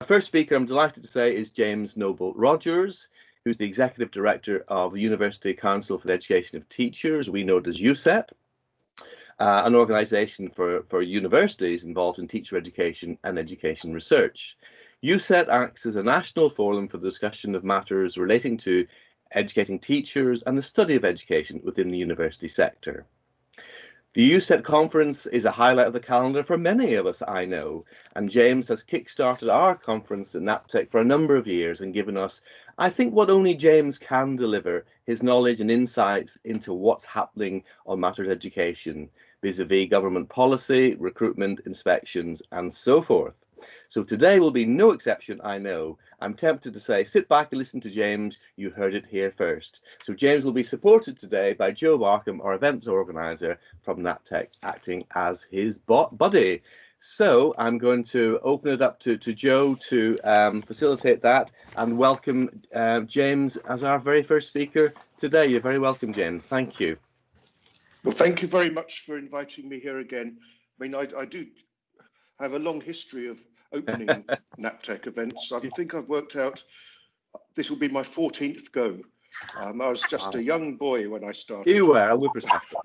Our first speaker, I'm delighted to say, is James Noble-Rogers, who's the Executive Director of the University Council for the Education of Teachers. We know it as UCET, an organisation for universities involved in teacher education and education research. UCET acts as a national forum for the discussion of matters relating to educating teachers and the study of education within the university sector. The UCET conference is a highlight of the calendar for many of us, I know, and James has kick-started our conference at NaPTEC for a number of years and given us, I think, what only James can deliver, his knowledge and insights into what's happening on matters education, vis-a-vis government policy, recruitment, inspections, and so forth. So today will be no exception, I know. I'm tempted to say, sit back and listen to James. You heard it here first. So James will be supported today by Joe Barkham, our events organizer from NaPTEC, acting as his buddy. So I'm going to open it up to Joe to facilitate that and welcome James as our very first speaker today. You're very welcome, James. Thank you. Well, thank you very much for inviting me here again. I mean, I do have a long history of opening NaPTEC events. I think I've worked out this will be my 14th go. I was just a young boy when I started. You were a whippersnapper.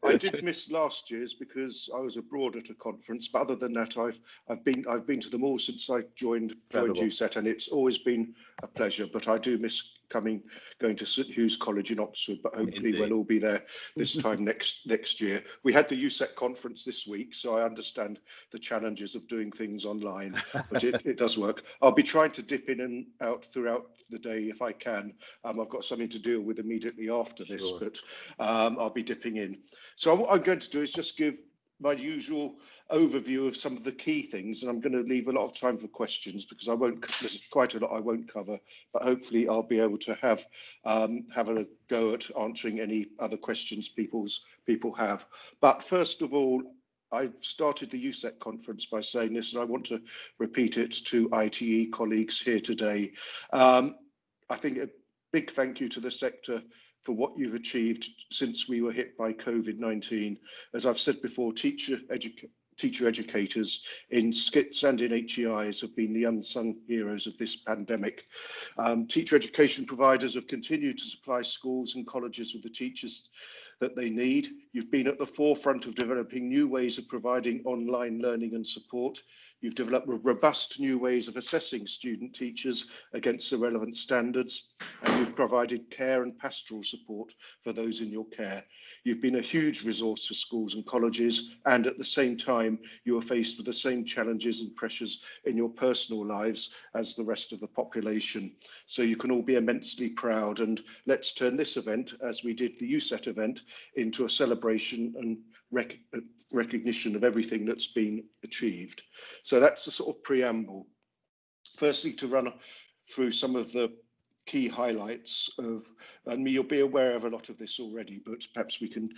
I did miss last year's because I was abroad at a conference, but other than that, I've been to them all since I joined UCET, and it's always been a pleasure. But I do miss going to St Hugh's College in Oxford, but hopefully we'll all be there this time next year. We had the UCET conference this week, so I understand the challenges of doing things online, but it does work. I'll be trying to dip in and out throughout the day if I can. I've got something to deal with immediately after this, but I'll be dipping in. So what I'm going to do is just give my usual overview of some of the key things, and I'm going to leave a lot of time for questions because there's quite a lot I won't cover, but hopefully I'll be able to have a go at answering any other questions people have. But first of all, I started the UCET conference by saying this, and I want to repeat it to ITE colleagues here today. I think a big thank you to the sector for what you've achieved since we were hit by COVID-19. As I've said before, teacher educators in SCITs and in HEIs have been the unsung heroes of this pandemic. Teacher education providers have continued to supply schools and colleges with the teachers that they need. You've been at the forefront of developing new ways of providing online learning and support. You've developed robust new ways of assessing student teachers against the relevant standards, and you've provided care and pastoral support for those in your care. You've been a huge resource for schools and colleges, and at the same time, you are faced with the same challenges and pressures in your personal lives as the rest of the population. So you can all be immensely proud, and let's turn this event, as we did the UCET event, into a celebration and recognition of everything that's been achieved. So that's the sort of preamble. Firstly, to run through some of the key highlights of, and you'll be aware of a lot of this already, but perhaps we can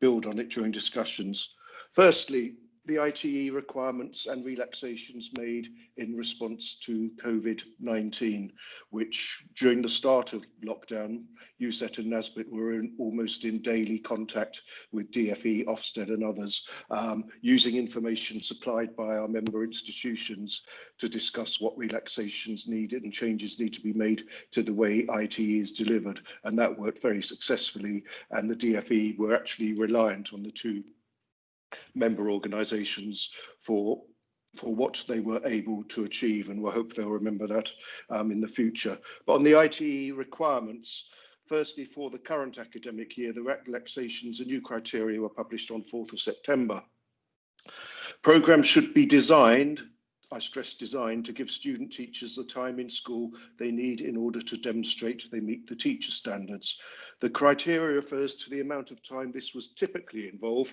build on it during discussions. Firstly, the Ite requirements and relaxations made in response to COVID-19, which during the start of lockdown, UCET and NASBIT were almost in daily contact with DFE, Ofsted and others, using information supplied by our member institutions to discuss what relaxations needed and changes need to be made to the way Ite is delivered. And that worked very successfully, and the DFE were actually reliant on the two member organisations for what they were able to achieve, and we hope they'll remember that in the future. But on the Ite requirements, firstly, for the current academic year, the relaxations and new criteria were published on 4th of September. Programmes should be designed, I stress designed, to give student teachers the time in school they need in order to demonstrate they meet the teacher standards. The criteria refers to the amount of time this was typically involve.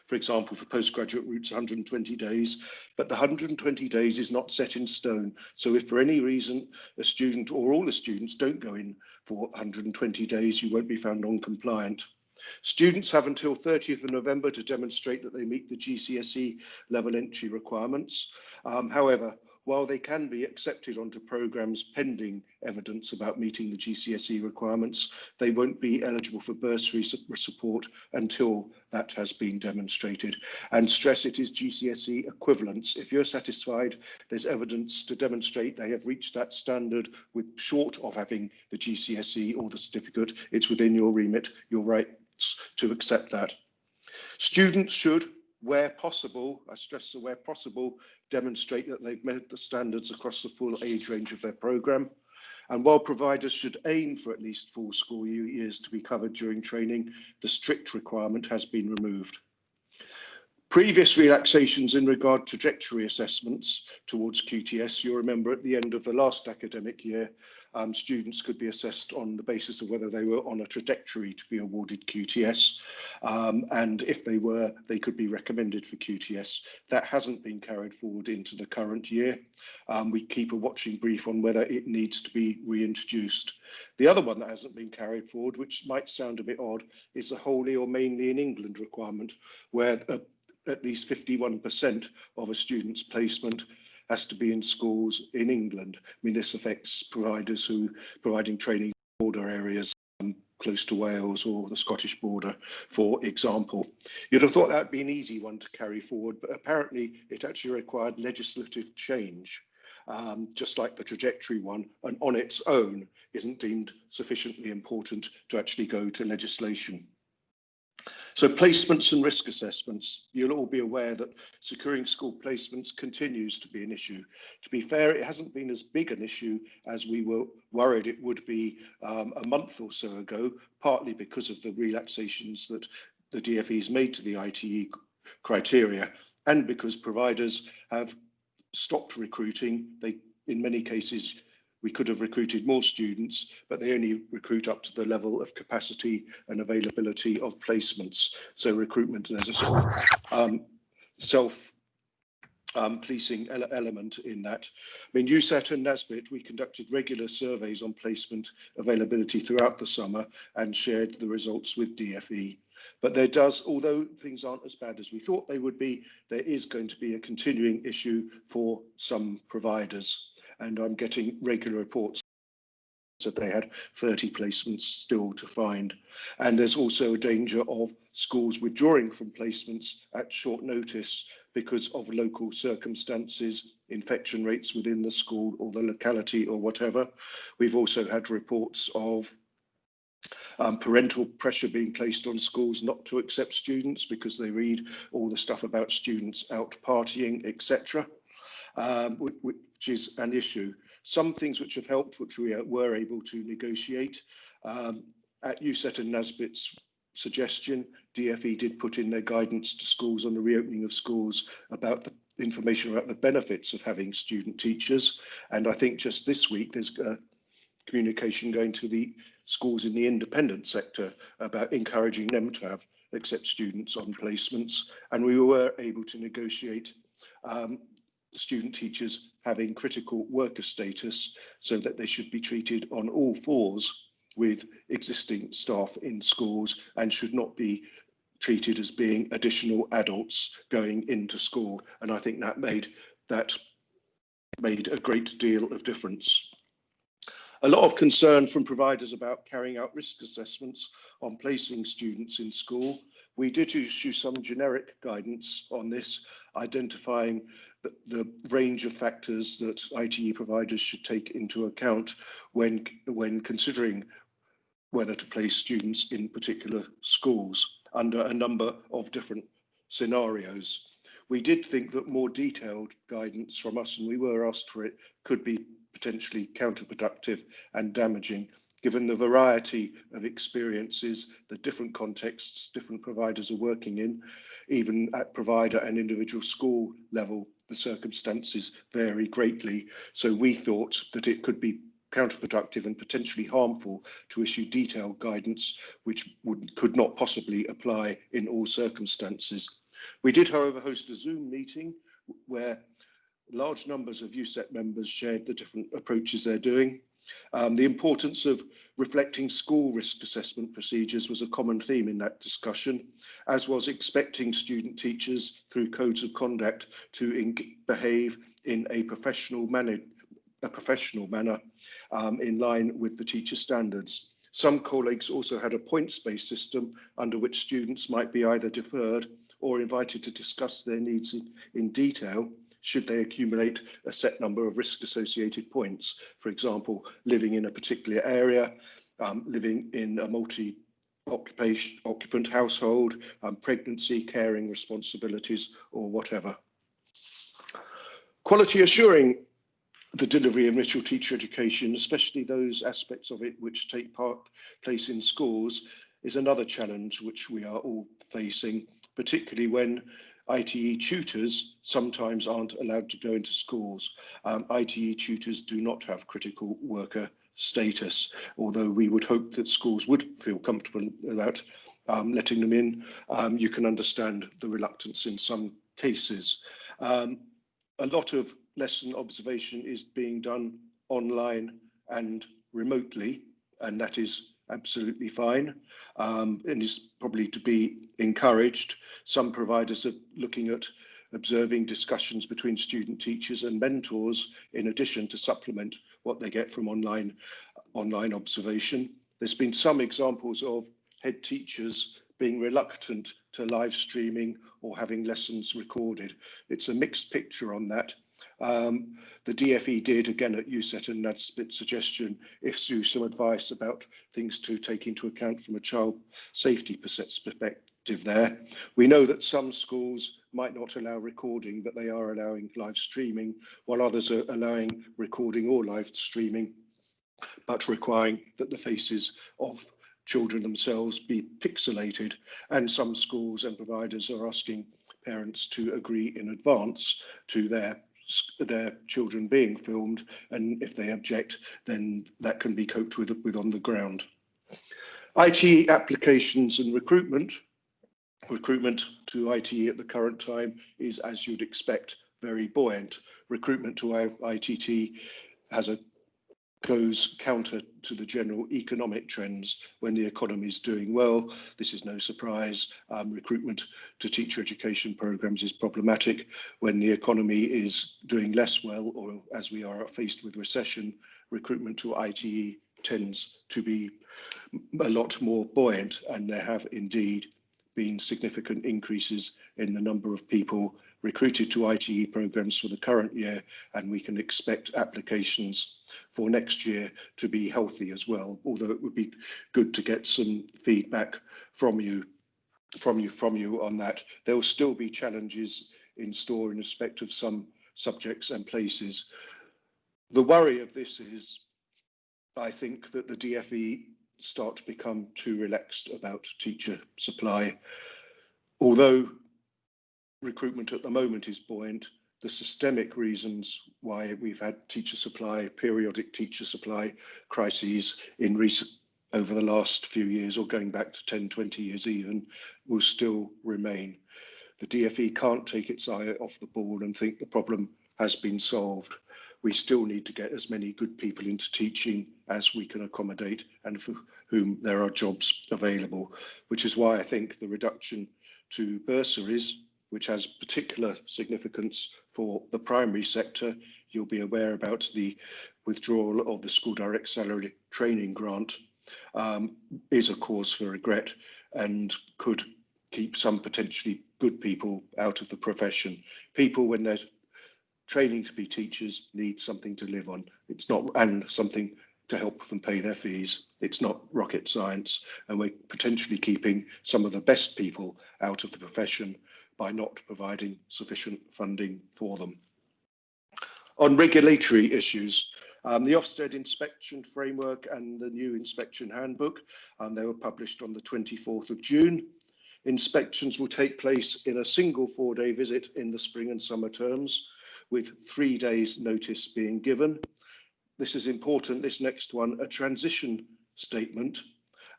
For example, for postgraduate routes, 120 days, but the 120 days is not set in stone. So if for any reason a student or all the students don't go in for 120 days, you won't be found non-compliant. Students have until 30th of November to demonstrate that they meet the GCSE level entry requirements. However, while they can be accepted onto programmes pending evidence about meeting the GCSE requirements, they won't be eligible for bursary support until that has been demonstrated. And stress it is GCSE equivalence. If you're satisfied there's evidence to demonstrate they have reached that standard with short of having the GCSE or the certificate, it's within your remit, your rights to accept that. Students should, where possible, I stress the where possible, demonstrate that they've met the standards across the full age range of their programme. And while providers should aim for at least 4 school years to be covered during training, the strict requirement has been removed. Previous relaxations in regard to trajectory assessments towards QTS, you'll remember at the end of the last academic year, students could be assessed on the basis of whether they were on a trajectory to be awarded QTS, and if they were, they could be recommended for QTS. That hasn't been carried forward into the current year. We keep a watching brief on whether it needs to be reintroduced. The other one that hasn't been carried forward, which might sound a bit odd, is the wholly or mainly in England requirement, where at least 51% of a student's placement has to be in schools in England. I mean, this affects providers who providing training in border areas close to Wales or the Scottish border, for example. You'd have thought that would be an easy one to carry forward, but apparently it actually required legislative change, just like the trajectory one, and on its own isn't deemed sufficiently important to actually go to legislation. So placements and risk assessments, you'll all be aware that securing school placements continues to be an issue. To be fair, it hasn't been as big an issue as we were worried it would be a month or so ago, partly because of the relaxations that the DfE's made to the ITE criteria, and because providers have stopped recruiting. They, in many cases, we could have recruited more students, but they only recruit up to the level of capacity and availability of placements. So recruitment, there's a sort of self-policing element in that. I mean, UCET and NASBIT, we conducted regular surveys on placement availability throughout the summer and shared the results with DfE. But there does, although things aren't as bad as we thought they would be, there is going to be a continuing issue for some providers. And I'm getting regular reports that they had 30 placements still to find. And there's also a danger of schools withdrawing from placements at short notice because of local circumstances, infection rates within the school or the locality or whatever. We've also had reports of parental pressure being placed on schools not to accept students because they read all the stuff about students out partying, etc. Which is an issue. Some things which have helped, which we were able to negotiate, at UCET and NASBIT's suggestion, DfE did put in their guidance to schools on the reopening of schools about the information about the benefits of having student teachers. And I think just this week there's communication going to the schools in the independent sector about encouraging them to accept students on placements. And we were able to negotiate student teachers having critical worker status so that they should be treated on all fours with existing staff in schools and should not be treated as being additional adults going into school. And I think that made a great deal of difference. A lot of concern from providers about carrying out risk assessments on placing students in school. We did issue some generic guidance on this, identifying the range of factors that ITE providers should take into account when considering whether to place students in particular schools under a number of different scenarios. We did think that more detailed guidance from us, and we were asked for it, could be potentially counterproductive and damaging, given the variety of experiences, the different contexts different providers are working in. Even at provider and individual school level, the circumstances vary greatly. So we thought that it could be counterproductive and potentially harmful to issue detailed guidance which could not possibly apply in all circumstances. We did, however, host a Zoom meeting where large numbers of UCET members shared the different approaches they're doing. The importance of reflecting school risk assessment procedures was a common theme in that discussion, as was expecting student teachers through codes of conduct to behave in a professional manner in line with the teacher standards. Some colleagues also had a points-based system under which students might be either deferred or invited to discuss their needs in detail should they accumulate a set number of risk-associated points. For example, living in a particular area, living in a multi-occupant household, pregnancy, caring responsibilities, or whatever. Quality assuring the delivery of initial teacher education, especially those aspects of it which take place in schools, is another challenge which we are all facing, particularly when ITE tutors sometimes aren't allowed to go into schools. ITE tutors do not have critical worker status, although we would hope that schools would feel comfortable about letting them in. You can understand the reluctance in some cases. A lot of lesson observation is being done online and remotely, and that is absolutely fine, and is probably to be encouraged. Some providers are looking at observing discussions between student teachers and mentors in addition to supplement what they get from online observation. There's been some examples of head teachers being reluctant to live streaming or having lessons recorded. It's a mixed picture on that. The DFE did, again at UCET, and that's a suggestion, issue some advice about things to take into account from a child safety perspective there. We know that some schools might not allow recording, but they are allowing live streaming, while others are allowing recording or live streaming, but requiring that the faces of children themselves be pixelated. And some schools and providers are asking parents to agree in advance to their children being filmed, and if they object, then that can be coped with on the ground. ITE applications and recruitment to ITE at the current time is, as you'd expect, very buoyant. Recruitment to ITT goes counter to the general economic trends. When the economy is doing well, this is no surprise. Recruitment to teacher education programs is problematic. When the economy is doing less well, or as we are faced with recession, recruitment to ITE tends to be a lot more buoyant, and there have indeed been significant increases in the number of people recruited to ITE programs for the current year, and we can expect applications for next year to be healthy as well, although it would be good to get some feedback from you on that. There will still be challenges in store in respect of some subjects and places. The worry of this is, I think, that the DFE start to become too relaxed about teacher supply. Although recruitment at the moment is buoyant, the systemic reasons why we've had periodic teacher supply crises over the last few years, or going back to 10, 20 years even, will still remain. The DFE can't take its eye off the ball and think the problem has been solved. We still need to get as many good people into teaching as we can accommodate, and for whom there are jobs available, which is why I think the reduction to bursaries, which has particular significance for the primary sector. You'll be aware about the withdrawal of the School Direct Salary Training Grant, is a cause for regret and could keep some potentially good people out of the profession. People, when they're training to be teachers, need something to live on. It's not, and something to help them pay their fees. It's not rocket science, and we're potentially keeping some of the best people out of the profession by not providing sufficient funding for them. On regulatory issues, the Ofsted inspection framework and the new inspection handbook, they were published on the 24th of June. Inspections will take place in a single 4-day visit in the spring and summer terms, with 3 days notice being given. This is important, this next one, a transition statement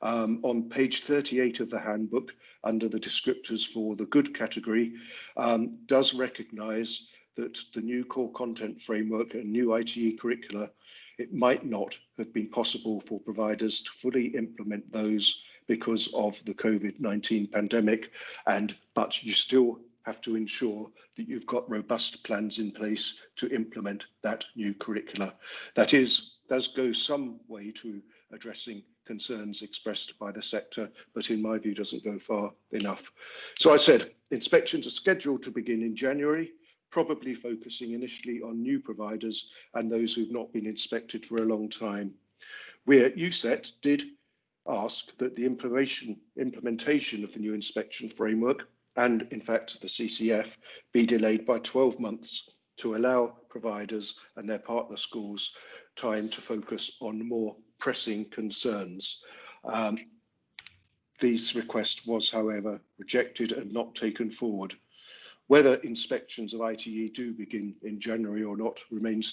on page 38 of the handbook, under the descriptors for the good category, does recognise that the new core content framework and new ITE curricula it might not have been possible for providers to fully implement those because of the COVID-19 pandemic, but you still have to ensure that you've got robust plans in place to implement that new curricula. That does go some way to addressing concerns expressed by the sector, but in my view doesn't go far enough. So I said inspections are scheduled to begin in January, probably focusing initially on new providers and those who've not been inspected for a long time. We at UCET did ask that the implementation of the new inspection framework and in fact the CCF be delayed by 12 months to allow providers and their partner schools time to focus on more pressing concerns. This request was, however, rejected and not taken forward. Whether inspections of ITE do begin in January or not remains,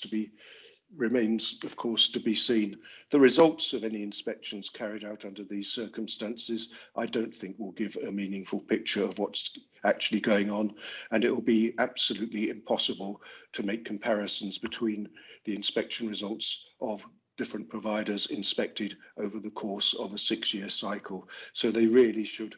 of course, to be seen. The results of any inspections carried out under these circumstances, I don't think will give a meaningful picture of what's actually going on, and it will be absolutely impossible to make comparisons between the inspection results of different providers inspected over the course of a 6-year cycle. So they really should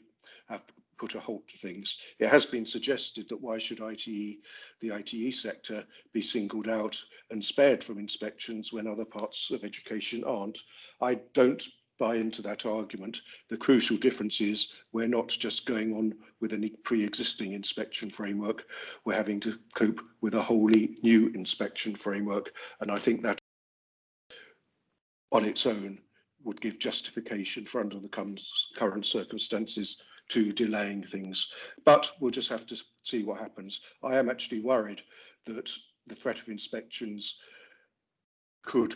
have put a halt to things. It has been suggested that why should the ITE sector be singled out and spared from inspections when other parts of education aren't? I don't buy into that argument. The crucial difference is we're not just going on with a pre-existing inspection framework, we're having to cope with a wholly new inspection framework, and I think that on its own would give justification for under the current circumstances to delaying things. But we'll just have to see what happens. I am actually worried that the threat of inspections could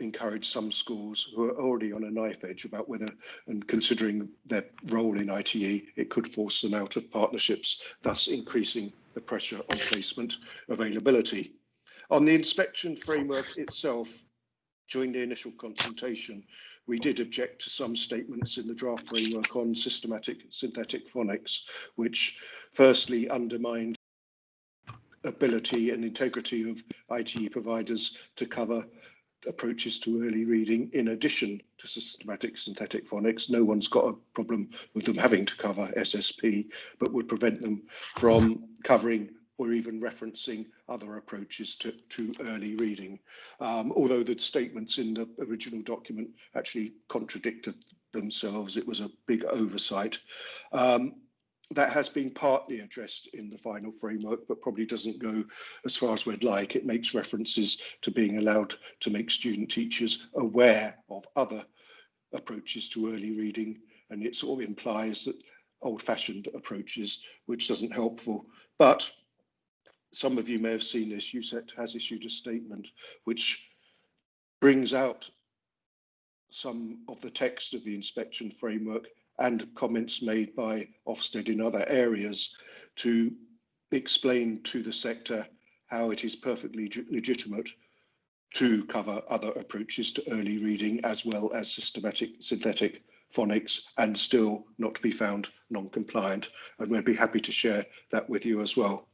encourage some schools who are already on a knife edge about whether, and considering their role in ITE, it could force them out of partnerships, thus increasing the pressure on placement availability. On the inspection framework itself, during the initial consultation, we did object to some statements in the draft framework on systematic synthetic phonics, which firstly undermined ability and integrity of ITE providers to cover approaches to early reading in addition to systematic synthetic phonics. No one's got a problem with them having to cover SSP, but would prevent them from covering or even referencing other approaches to early reading. Although the statements in the original document actually contradicted themselves, it was a big oversight. That has been partly addressed in the final framework, but probably doesn't go as far as we'd like. It makes references to being allowed to make student teachers aware of other approaches to early reading, and it sort of implies that old-fashioned approaches, which isn't helpful. But some of you may have seen this. UCET has issued a statement which brings out some of the text of the inspection framework and comments made by Ofsted in other areas to explain to the sector how it is perfectly legitimate to cover other approaches to early reading as well as systematic synthetic phonics and still not be found non-compliant. And we'd be happy to share that with you as well.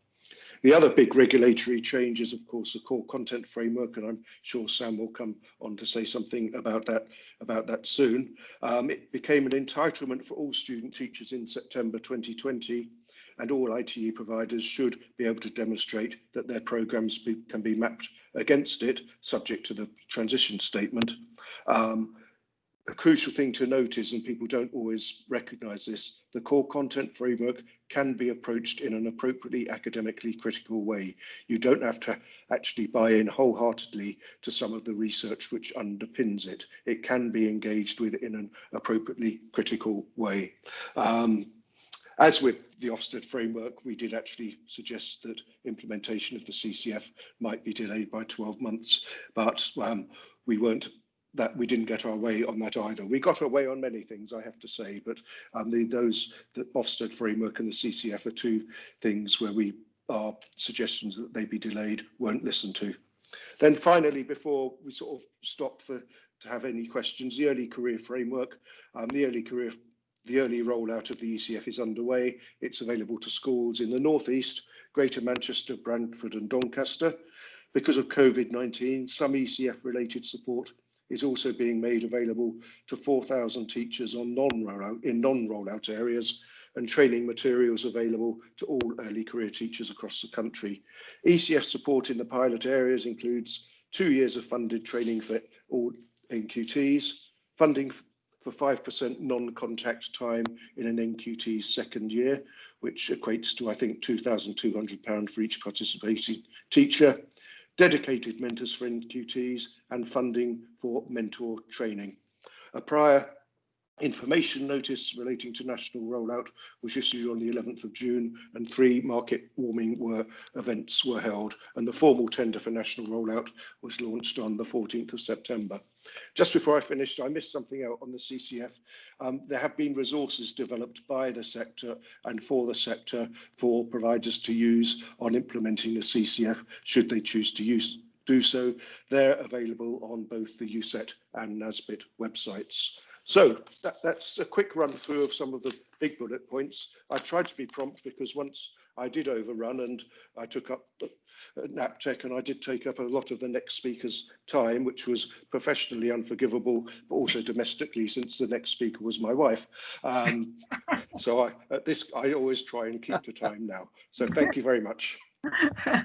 The other big regulatory change is, of course, the core content framework, and I'm sure Sam will come on to say something about that soon. It became an entitlement for all student teachers in September 2020, and all ITE providers should be able to demonstrate that their programmes can be mapped against it, subject to the transition statement. A crucial thing to note is, and people don't always recognise this, the core content framework can be approached in an appropriately academically critical way. You don't have to actually buy in wholeheartedly to some of the research which underpins it. It can be engaged with in an appropriately critical way. As with the Ofsted framework, we did actually suggest that implementation of the CCF might be delayed by 12 months, but we didn't get our way on that either. We got our way on many things, I have to say, but the Ofsted framework and the CCF are two things where our suggestions that they be delayed weren't listened to. Then finally, before we sort of stop to have any questions, the early career framework, the early rollout of the ECF is underway. It's available to schools in the North East, Greater Manchester, Bradford and Doncaster. Because of COVID-19, some ECF-related support is also being made available to 4,000 teachers in non-rollout areas, and training materials available to all early career teachers across the country. ECF support in the pilot areas includes 2 years of funded training for all NQTs, funding for 5% non-contact time in an NQT's second year, which equates to, I think, £2,200 for each participating teacher, dedicated mentors for NQTs, and funding for mentor training. A prior information notice relating to national rollout was issued on the 11th of June, and 3 market warming events were held, and the formal tender for national rollout was launched on the 14th of September. Just before I finished, I missed something out on the CCF. There have been resources developed by the sector and for the sector for providers to use on implementing the CCF, should they choose to do so. They're available on both the UCET and NASBIT websites. So that's a quick run through of some of the big bullet points. I tried to be prompt because once I did overrun and I took up NaPTEC, and I did take up a lot of the next speaker's time, which was professionally unforgivable, but also domestically, since the next speaker was my wife. So I always try and keep to time now. So thank you very much. Oh,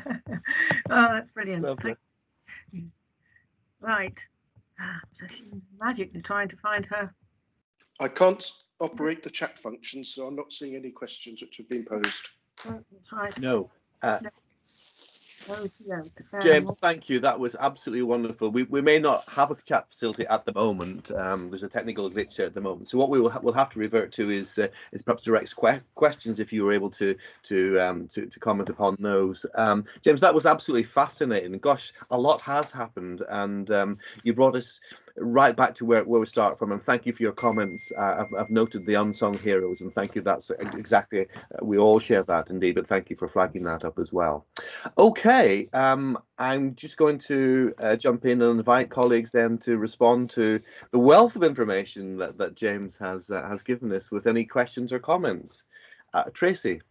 that's brilliant. Right. Magically trying to find her. I can't operate the chat function, so I'm not seeing any questions which have been posed. That's right. No. Oh, yeah. James, thank you. That was absolutely wonderful. We may not have a chat facility at the moment. There's a technical glitch there at the moment. So what we'll have to revert to is perhaps direct questions, if you were able to comment upon those. James, that was absolutely fascinating. Gosh, a lot has happened, and you brought us right back to where we start from, and thank you for your comments. I've noted the unsung heroes, and thank you. That's exactly, we all share that indeed, but thank you for flagging that up as well. Okay, I'm just going to jump in and invite colleagues then to respond to the wealth of information that James has given us with any questions or comments. Tracy,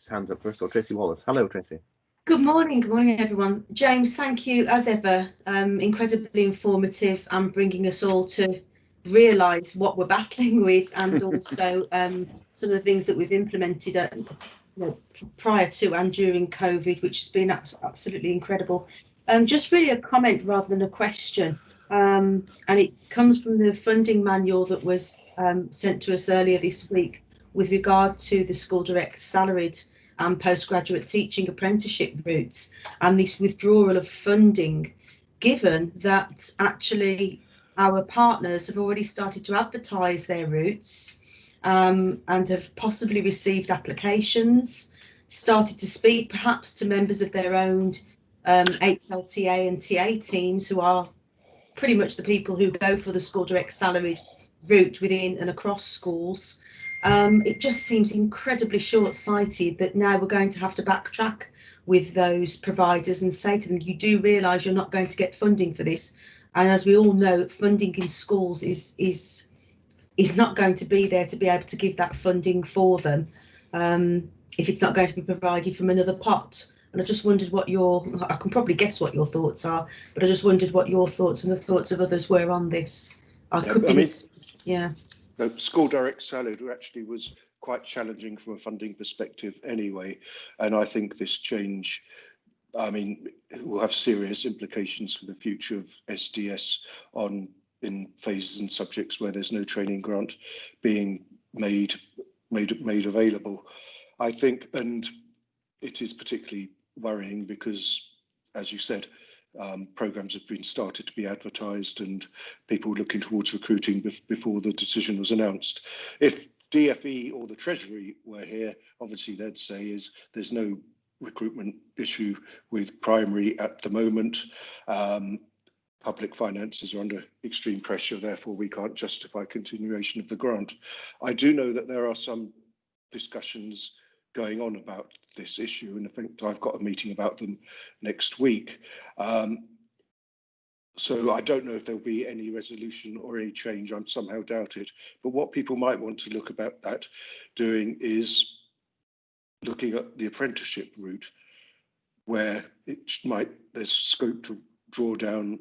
hands up first of all. Tracy Wallace. Hello, Tracy. Good morning everyone. James, thank you as ever. Incredibly informative and bringing us all to realise what we're battling with, and also some of the things that we've implemented prior to and during COVID, which has been absolutely incredible. Just really a comment rather than a question, and it comes from the funding manual that was sent to us earlier this week with regard to the school direct salaried and postgraduate teaching apprenticeship routes, and this withdrawal of funding, given that actually our partners have already started to advertise their routes and have possibly received applications, started to speak perhaps to members of their own HLTA and TA teams, who are pretty much the people who go for the school direct salaried route within and across schools. It just seems incredibly short-sighted that now we're going to have to backtrack with those providers and say to them, you do realise you're not going to get funding for this. And as we all know, funding in schools is not going to be there to be able to give that funding for them if it's not going to be provided from another pot. And I just wondered I can probably guess what your thoughts are, but I just wondered what your thoughts and the thoughts of others were on this. School direct salaried actually was quite challenging from a funding perspective anyway, and I think this change, will have serious implications for the future of SDS in phases and subjects where there's no training grant being made available. I think, and it is particularly worrying because, as you said, programmes have been started to be advertised and people looking towards recruiting before the decision was announced. If DFE or the Treasury were here, obviously they'd say there's no recruitment issue with primary at the moment. Public finances are under extreme pressure, therefore we can't justify continuation of the grant. I do know that there are some discussions going on about this issue, and I think I've got a meeting about them next week. So I don't know if there'll be any resolution or any change. I somehow doubt it. But what people might want to look about that doing is looking at the apprenticeship route. where there's scope to draw down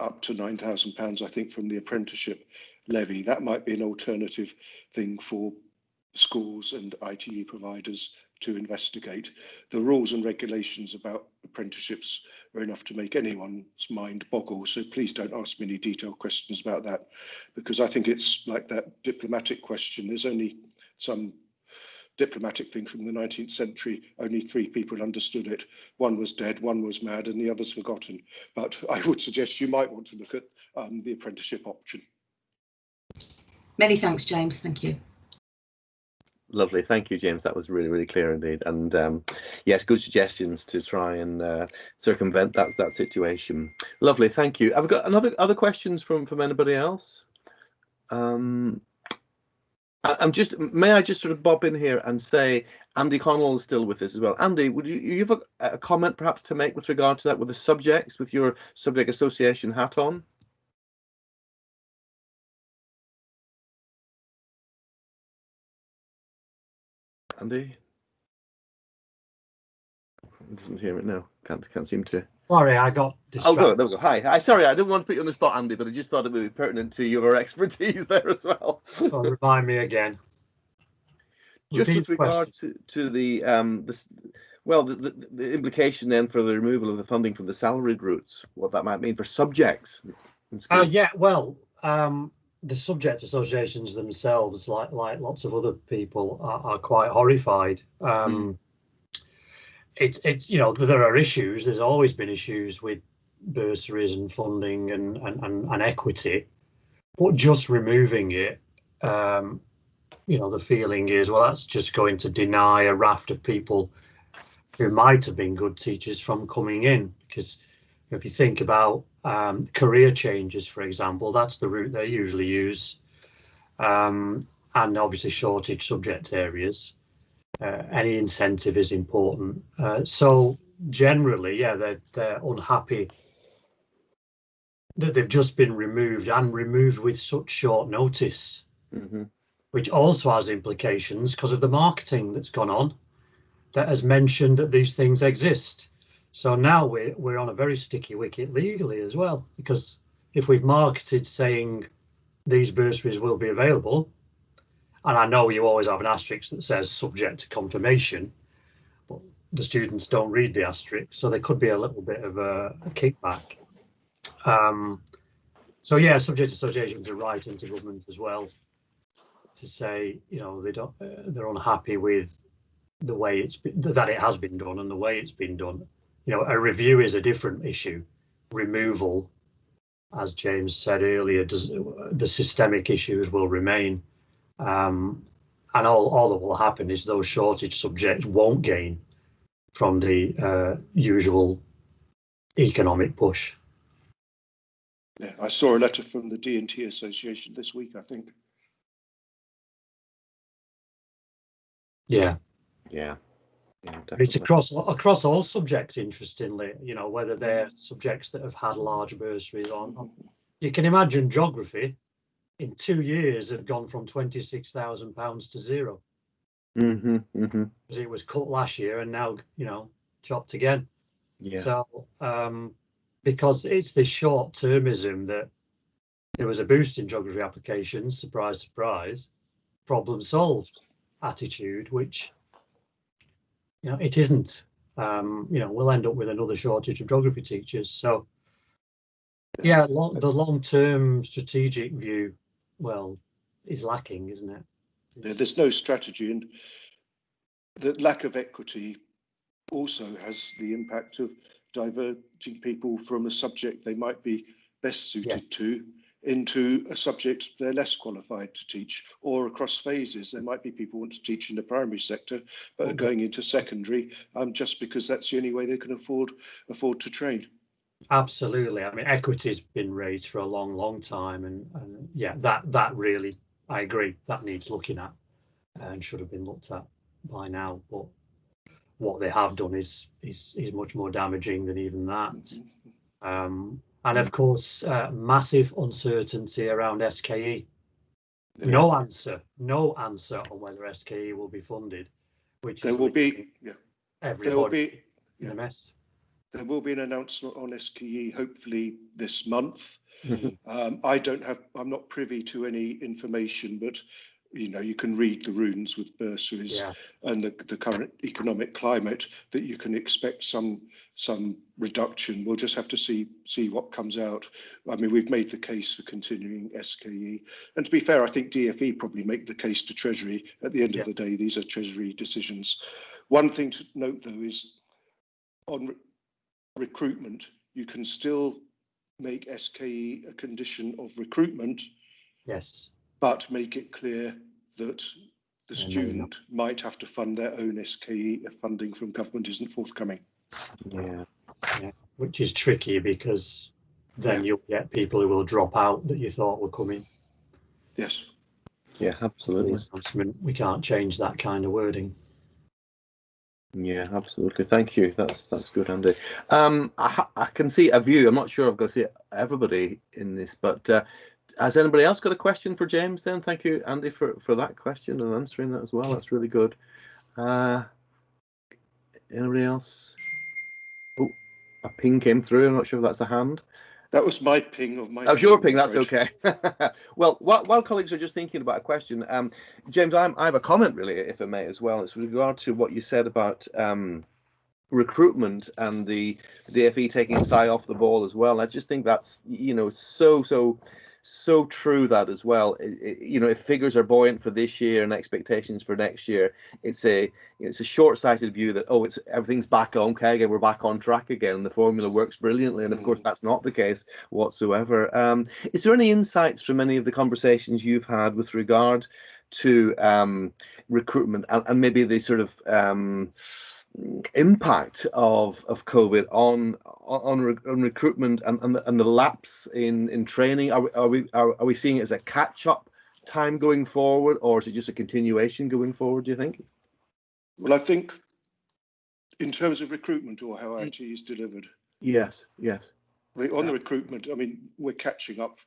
up to £9,000, I think, from the apprenticeship levy. That might be an alternative thing for schools and ITE providers to investigate. The rules and regulations about apprenticeships are enough to make anyone's mind boggle, so please don't ask me any detailed questions about that, because I think it's like that diplomatic question. There's only some diplomatic thing from the 19th century, only 3 people understood it. One was dead, one was mad, and the other's forgotten. But I would suggest you might want to look at the apprenticeship option. Many thanks, James. Thank you. Lovely, thank you, James. That was really, really clear indeed. And yes, good suggestions to try and circumvent that situation. Lovely, thank you. Have we got other questions from anybody else? May I just sort of bob in here and say Andy Connell is still with us as well. Andy, would you have a comment perhaps to make with regard to that, with the subjects, with your subject association hat on? Andy? He doesn't hear it now. Can't seem to. Sorry, I got distracted. Oh, there we go. Hi. Sorry, I didn't want to put you on the spot, Andy, but I just thought it would be pertinent to your expertise there as well. Oh, remind me again. Just with regard to the implication then for the removal of the funding from the salaried routes, what that might mean for subjects. Yeah, well, the subject associations themselves, like lots of other people, are quite horrified. It's there are issues. There's always been issues with bursaries and funding and equity, but just removing it, the feeling is, well, that's just going to deny a raft of people who might have been good teachers from coming in. Because if you think about career changes, for example, that's the route they usually use, and obviously shortage subject areas. Any incentive is important. So generally, yeah, they're unhappy that they've just been removed, and removed with such short notice, which also has implications because of the marketing that's gone on that has mentioned that these things exist. So now we're on a very sticky wicket legally as well, because if we've marketed saying these bursaries will be available, and I know you always have an asterisk that says subject to confirmation, but the students don't read the asterisk, so there could be a little bit of a kickback. So yeah, subject associations are right into government as well to say, they're unhappy with the way that it has been done and the way it's been done. A review is a different issue. Removal, as James said earlier, the systemic issues will remain. And all that will happen is those shortage subjects won't gain from the usual economic push. Yeah, I saw a letter from the D&T Association this week, I think. Yeah. It's across all subjects, interestingly, whether they're subjects that have had large bursaries on. You can imagine geography in 2 years have gone from £26,000 to zero. Because it was cut last year and now, chopped again. Yeah. So because it's this short-termism that there was a boost in geography applications, surprise, surprise, problem solved attitude, which it isn't. We'll end up with another shortage of geography teachers. So yeah, the long-term strategic view, is lacking, isn't it? Yeah, there's no strategy, and the lack of equity also has the impact of diverting people from a subject they might be best suited to into a subject they're less qualified to teach, or across phases. There might be people who want to teach in the primary sector but are going into secondary just because that's the only way they can afford to train. Absolutely. I mean, equity's been raised for a long time, and yeah, that really, I agree, that needs looking at and should have been looked at by now. But what they have done is much more damaging than even that. And of course, massive uncertainty around SKE. No answer on whether SKE will be funded, which there will be. Yeah, everybody. in a mess. There will be an announcement on SKE hopefully this month. Mhm. I'm not privy to any information, but you can read the runes with bursaries and the current economic climate that you can expect some reduction. We'll just have to see what comes out. I mean, we've made the case for continuing SKE, and to be fair, I think DFE probably make the case to Treasury. At the end of the day, these are Treasury decisions. One thing to note though is on recruitment, you can still make SKE a condition of recruitment, Yes, but make it clear that the student might have to fund their own SKE if funding from government isn't forthcoming. Yeah. Which is tricky because then you'll get people who will drop out that you thought were coming. Yes. Yeah, absolutely. We can't change that kind of wording. Yeah, absolutely. Thank you. That's good, Andy. I can see a view. I'm not sure I've got to see everybody in this, but has anybody else got a question for James then? Thank you, Andy, for that question and answering that as well. That's really good. Anybody else? Oh, a ping came through. I'm not sure if that's a hand. That was my ping of my. That was your ping. That's okay. Well, while colleagues are just thinking about a question, James, I have a comment really, if I may, as well. It's with regard to what you said about recruitment and the DFE taking its eye off the ball as well. I just think that's so true that as well. If figures are buoyant for this year and expectations for next year, it's a short-sighted view that everything's back on. Okay, again, we're back on track again, and the formula works brilliantly. And of course, that's not the case whatsoever. Is there any insights from any of the conversations you've had with regard to recruitment and maybe the sort of impact of COVID on recruitment and the lapse in training? Are we seeing it as a catch-up time going forward, or is it just a continuation going forward, do you think? Well, I think in terms of recruitment or how IT is delivered. Yes. On the recruitment, I mean, we're catching up.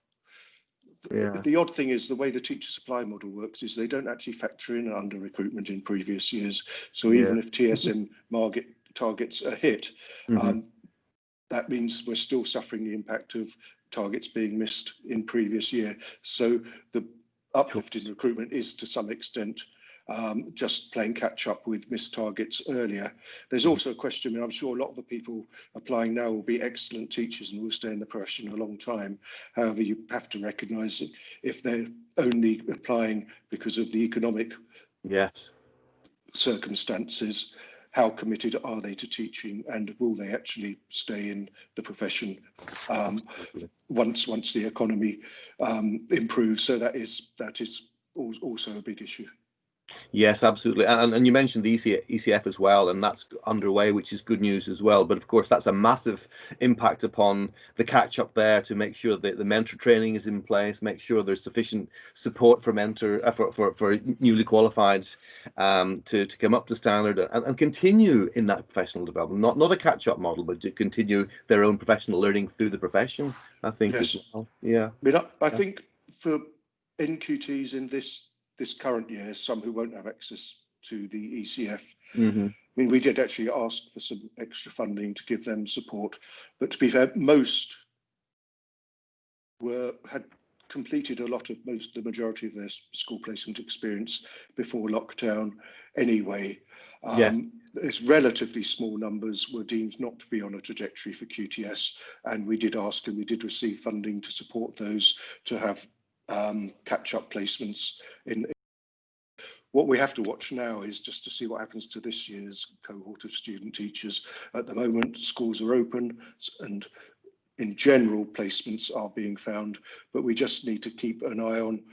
Yeah. The odd thing is the way the teacher supply model works is they don't actually factor in under recruitment in previous years. So even if TSM targets are hit, that means we're still suffering the impact of targets being missed in previous year. So the uplift in recruitment is to some extent just playing catch up with missed targets earlier. There's also a question, I mean, I'm sure a lot of the people applying now will be excellent teachers and will stay in the profession a long time. However, you have to recognise that if they're only applying because of the economic circumstances, how committed are they to teaching, and will they actually stay in the profession once the economy improves? So that is also a big issue. Yes, absolutely. And you mentioned the ECF as well, and that's underway, which is good news as well. But of course, that's a massive impact upon the catch up there to make sure that the mentor training is in place, make sure there's sufficient support for for newly qualified to come up to standard and continue in that professional development, not a catch up model, but to continue their own professional learning through the profession, I think. Yes. As well. Yeah. I mean, I think for NQTs in this current year, some who won't have access to the ECF. I mean, we did actually ask for some extra funding to give them support, but to be fair, most had completed the majority of their school placement experience before lockdown anyway. It's relatively small numbers were deemed not to be on a trajectory for QTS, and we did ask and we did receive funding to support those to have catch-up placements. What we have to watch now is just to see what happens to this year's cohort of student teachers. At the moment, schools are open and in general placements are being found, but we just need to keep an eye on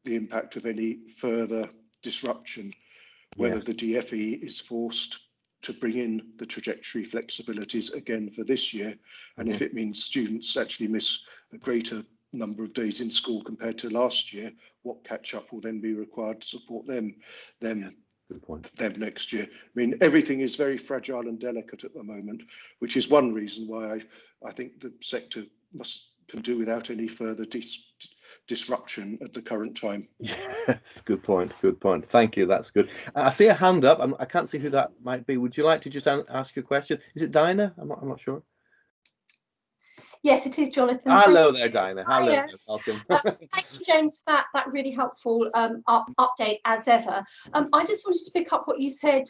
the impact of any further disruption, whether the DFE is forced to bring in the trajectory flexibilities again for this year, and if it means students actually miss a greater number of days in school compared to last year, what catch-up will then be required to support them next year. I mean, everything is very fragile and delicate at the moment, which is one reason why I think the sector can do without any further disruption at the current time. Yes, good point. Good point. Thank you. That's good. I see a hand up. I can't see who that might be. Would you like to just ask your question? Is it Dinah? I'm not sure. Yes, it is, Jonathan. Hello there, Dinah. Hello. Hiya. Welcome. Thank you, James, for that really helpful update as ever. I just wanted to pick up what you said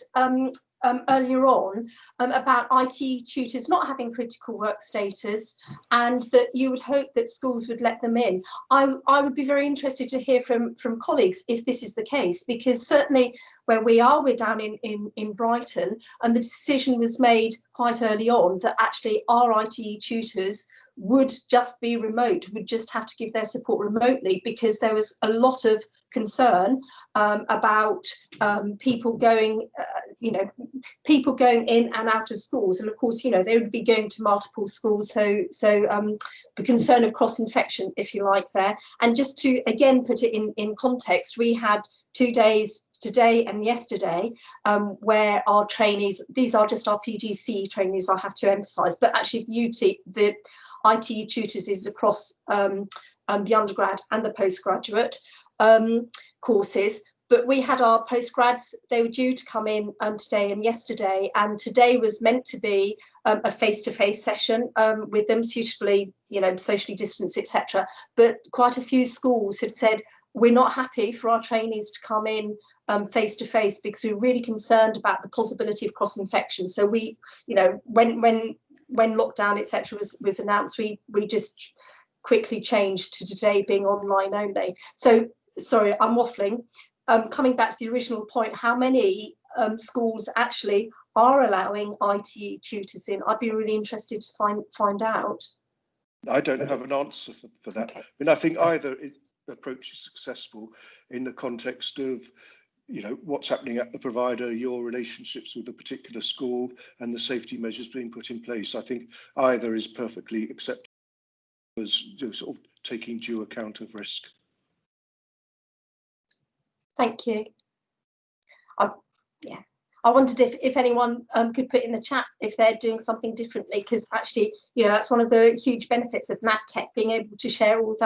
earlier on about IT tutors not having critical work status, and that you would hope that schools would let them in. I would be very interested to hear from colleagues if this is the case, because certainly where we're down in Brighton, and the decision was made quite early on that actually our IT tutors would just be remote, would just have to give their support remotely, because there was a lot of concern about people going, people going in and out of schools, and of course, they would be going to multiple schools, so the concern of cross-infection, if you like, there. And just to again put it in context, we had 2 days, today and yesterday, where our trainees, these are just our PGC trainees, I have to emphasise, but actually the IT tutors is across the undergrad and the postgraduate courses. But we had our postgrads, they were due to come in today and yesterday, and today was meant to be a face-to-face session with them, suitably, socially distanced, etc. But quite a few schools had said, we're not happy for our trainees to come in face-to-face because we're really concerned about the possibility of cross-infection. So we, when lockdown, etc. was announced, we just quickly changed to today being online only. So, sorry, I'm waffling. Coming back to the original point, how many schools actually are allowing IT tutors in? I'd be really interested to find out. I don't have an answer for that. Okay. I mean, I think either approach is successful in the context of what's happening at the provider, your relationships with a particular school, and the safety measures being put in place. I think either is perfectly acceptable as sort of taking due account of risk. Thank you. I wondered if anyone could put in the chat if they're doing something differently, because actually, that's one of the huge benefits of NaPTEC, being able to share all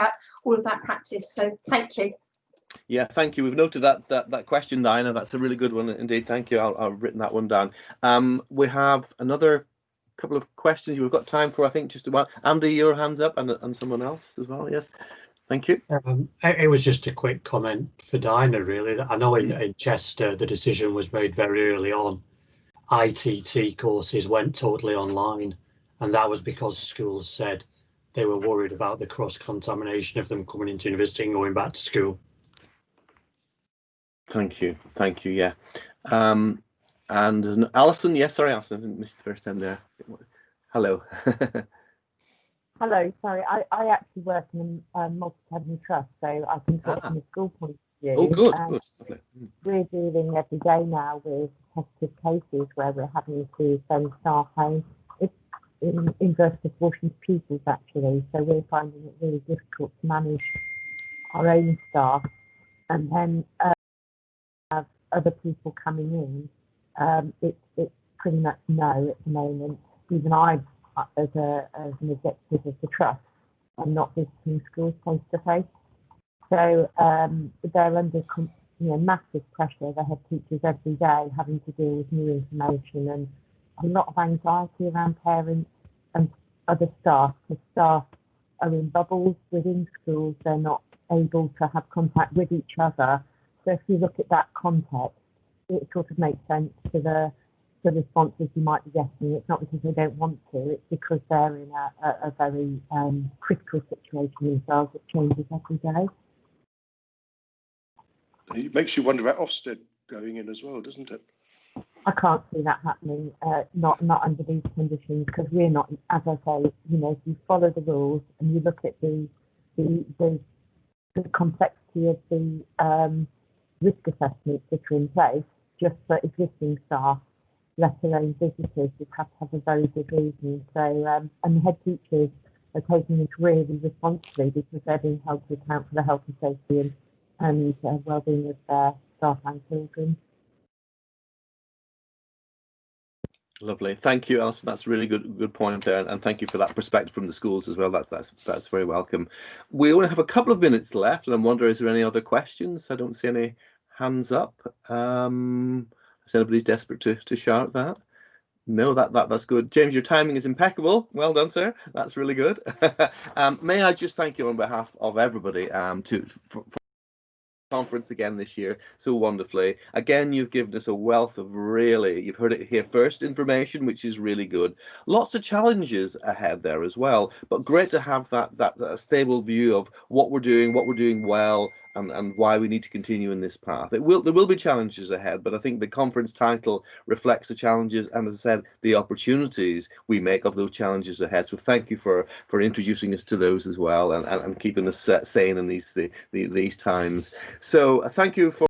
of that practice. So thank you. Yeah, thank you. We've noted that question, Dinah. That's a really good one indeed. Thank you. I've written that one down. We have another couple of questions we've got time for, I think, just about. Andy, your hand's up, and someone else as well. Yes, thank you. It was just a quick comment for Dinah, really. I know in Chester the decision was made very early on. ITT courses went totally online, and that was because schools said they were worried about the cross-contamination of them coming into university and going back to school. Thank you. Yeah. And Alison, yes, sorry, Alison, I didn't miss the first time there. Hello. Hello, sorry, I actually work in a multi-academy trust, so I can talk from a school point of view. Oh, good. Lovely. We're dealing every day now with positive cases where we're having to send staff home. It's in inverse proportion to pupils, actually, so we're finding it really difficult to manage our own staff, and then have other people coming in. It's pretty much no at the moment. Even I, as an executive of the trust, I'm not visiting schools face to face. So they're under massive pressure. They have teachers every day having to deal with new information, and a lot of anxiety around parents and other staff. The staff are in bubbles within schools. They're not able to have contact with each other. So if you look at that context, it sort of makes sense to the responses you might be getting. It's not because they don't want to, it's because they're in a very critical situation themselves that changes every day. It makes you wonder about Ofsted going in as well, doesn't it? I can't see that happening, not under these conditions, because we're not, as I say, if you follow the rules and you look at the complexity of the risk assessments that are in place, just for existing staff, let alone visitors, you have to have a very good reason. So, and the head teachers are taking this really responsibly because they're being held to account for the health and safety and well-being of their staff and children. Lovely, thank you, Alison. That's a really good point there, and thank you for that perspective from the schools as well. That's very welcome. We only have a couple of minutes left, and I'm wondering, is there any other questions? I don't see any hands up. Is anybody's desperate to shout that? No, that's good. James, your timing is impeccable. Well done, sir. That's really good. May I just thank you on behalf of everybody for conference again this year so wonderfully. Again, you've given us a wealth of you've heard it here first, information, which is really good. Lots of challenges ahead there as well, but great to have that stable view of what we're doing well, and why we need to continue in this path. There will be challenges ahead, but I think the conference title reflects the challenges and, as I said, the opportunities we make of those challenges ahead. So thank you for introducing us to those as well, and keeping us sane in these times. So thank you for